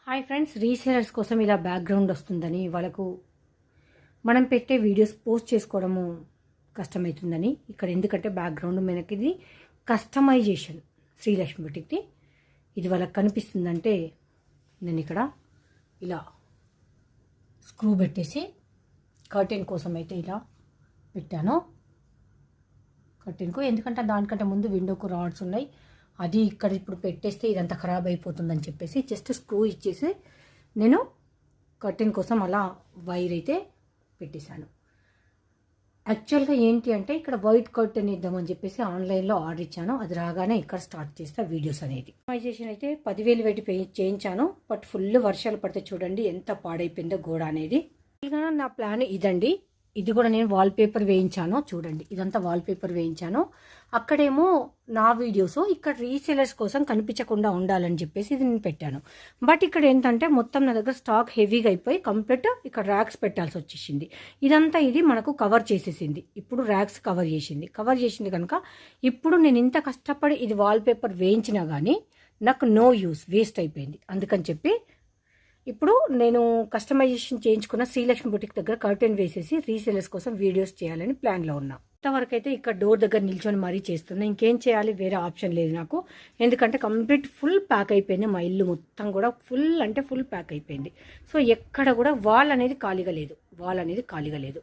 Hi friends, resellers కోసం ఇలా background వస్తుందని, వాళ్ళకు మనం పెట్టే వీడియోస్ పోస్ట్ చేసుకోవడము కష్టమవుతుందని ఇక్కడ ఎందుకంటే బ్యాక్గ్రౌండ్ మనకి ఇది కస్టమైజేషన్ శ్రీలక్ష్మి బుటిక్ది. ఇది వాళ్ళకి కనిపిస్తుందంటే నేను ఇక్కడ ఇలా స్క్రూ పెట్టేసి కర్టెన్ కోసం అయితే ఇలా పెట్టాను. కర్టెన్కు ఎందుకంటే దానికంటే ముందు విండోకు రాడ్స్ ఉన్నాయి, అది ఇక్కడ ఇప్పుడు పెట్టేస్తే ఇదంతా ఖరాబ్ అయిపోతుందని చెప్పేసి జస్ట్ స్క్రూ ఇచ్చేసి నేను కర్టెన్ కోసం అలా వైర్ అయితే పెట్టేశాను. యాక్చువల్గా ఏంటి అంటే ఇక్కడ వైట్ కర్టెన్ ఇద్దామని చెప్పేసి ఆన్లైన్లో ఆర్డర్ ఇచ్చాను. అది రాగానే ఇక్కడ స్టార్ట్ చేస్తా వీడియోస్ అనేది. కస్టమైజేషన్ అయితే 10,000 పెట్టి చేయించాను. బట్ ఫుల్ వర్షాలు పడితే చూడండి ఎంత పాడైపోయిందో గోడ అనేది. నా ప్లాన్ ఇదండి. ఇది కూడా నేను వాల్పేపర్ వేయించాను చూడండి, ఇదంతా వాల్పేపర్ వేయించాను. అక్కడేమో నా వీడియోస్, ఇక్కడ రీసేలర్స్ కోసం కనిపించకుండా ఉండాలని చెప్పేసి ఇది నేను పెట్టాను. బట్ ఇక్కడ ఏంటంటే మొత్తం నా దగ్గర స్టాక్ హెవీగా అయిపోయి కంప్లీట్ ఇక్కడ ర్యాక్స్ పెట్టాల్సి వచ్చేసింది. ఇదంతా ఇది మనకు కవర్ చేసేసింది. ఇప్పుడు ర్యాక్స్ కవర్ చేసింది కనుక ఇప్పుడు నేను ఇంత కష్టపడి ఇది వాల్పేపర్ వేయించినా కానీ నాకు నో యూస్, వేస్ట్ అయిపోయింది. అందుకని చెప్పి ఇప్పుడు నేను కస్టమైజేషన్ చేయించుకున్న శ్రీలక్ష్మి బుటిక్ దగ్గర కర్టెన్ వేసేసి రీసేలర్స్ కోసం వీడియోస్ చేయాలని ప్లాన్లో ఉన్నా. ఇంతవరకు అయితే ఇక్కడ డోర్ దగ్గర నిల్చొని మరీ చేస్తున్నా. ఇంకేం చేయాలి, వేరే ఆప్షన్ లేదు నాకు. ఎందుకంటే కంప్లీట్ ఫుల్ ప్యాక్ అయిపోయింది. మా ఇల్లు మొత్తం కూడా ఫుల్ అంటే ఫుల్ ప్యాక్ అయిపోయింది. సో ఎక్కడ కూడా వాల్ అనేది ఖాళీగా లేదు.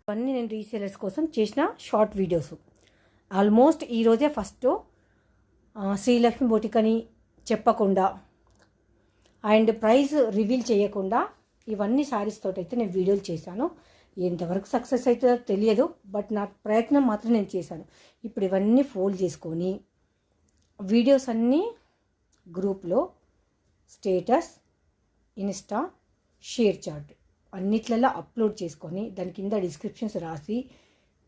ఇవన్నీ నేను రీసేలర్స్ కోసం చేసిన షార్ట్ వీడియోస్. ఆల్మోస్ట్ ఈరోజే ఫస్ట్ శ్రీలక్ష్మి బుటిక్ అని చెప్పకుండా అండ్ ప్రైస్ రివీల్ చేయకుండా ఇవన్నీ శారీస్ తోటి అయితే నేను వీడియోలు చేశాను. ఎంతవరకు సక్సెస్ అవుతుందో తెలియదు, బట్ నా ప్రయత్నం మాత్రం నేను చేశాను. ఇప్పుడు ఇవన్నీ ఫోల్డ్ చేసుకొని వీడియోస్ అన్నీ గ్రూప్లో స్టేటస్, ఇన్స్టా, షేర్ చాట్ అన్నిట్లలో అప్లోడ్ చేసుకొని దాని కింద డిస్క్రిప్షన్స్ రాసి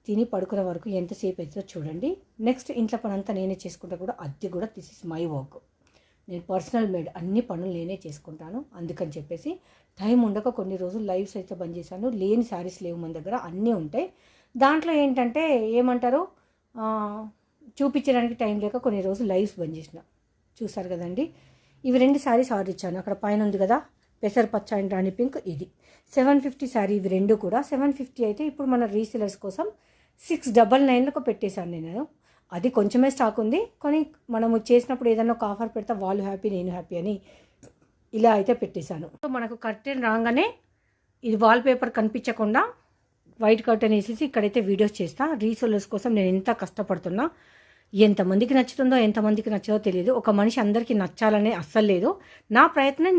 తిని పడుకునే వరకు ఎంతసేపు అవుతుందో చూడండి. నెక్స్ట్ ఇంట్లో పని అంతా నేనే చేసుకుంటా కూడా, అది కూడా దిస్ ఇస్ మై వర్క్. నేను పర్సనల్ మేడ్, అన్ని పనులు నేనే చేసుకుంటాను. అందుకని చెప్పేసి టైం ఉండక కొన్ని రోజులు లైవ్స్ అయితే బంద్ చేశాను. లేని శారీస్ లేవు మన దగ్గర, అన్నీ ఉంటాయి. దాంట్లో ఏంటంటే ఏమంటారు, చూపించడానికి టైం లేక కొన్ని రోజులు లైవ్స్ బంద్ చేసిన. చూసారు కదండి, ఇవి 2 శారీస్ ఆర్డర్ ఇచ్చాను. అక్కడ పైన ఉంది కదా పెసర్ పచ్చ అండ్ రాణి పింక్, ఇది 750 శారీ. ఇవి 2 కూడా 750 అయితే ఇప్పుడు మన రీసేలర్స్ కోసం 699లకు పెట్టేశాను నేను. అది కొంచెమే స్టాక్ ఉంది, కానీ మనము చేసినప్పుడు ఏదైనా ఒక ఆఫర్ పెడితే వాళ్ళు హ్యాపీ, నేను హ్యాపీ అని ఇలా అయితే పెట్టేశాను. సో మనకు కర్టెన్ రాగానే ఇది వాల్పేపర్ కనిపించకుండా వైట్ కర్టెన్ వేసేసి ఇక్కడైతే వీడియోస్ చేస్తా. రీసేలర్స్ కోసం నేను ఎంత కష్టపడుతున్నా, ఎంతమందికి నచ్చుతుందో ఎంతమందికి నచ్చదో తెలియదు. ఒక మనిషి అందరికీ నచ్చాలనే అస్సలు లేదు. నా ప్రయత్నం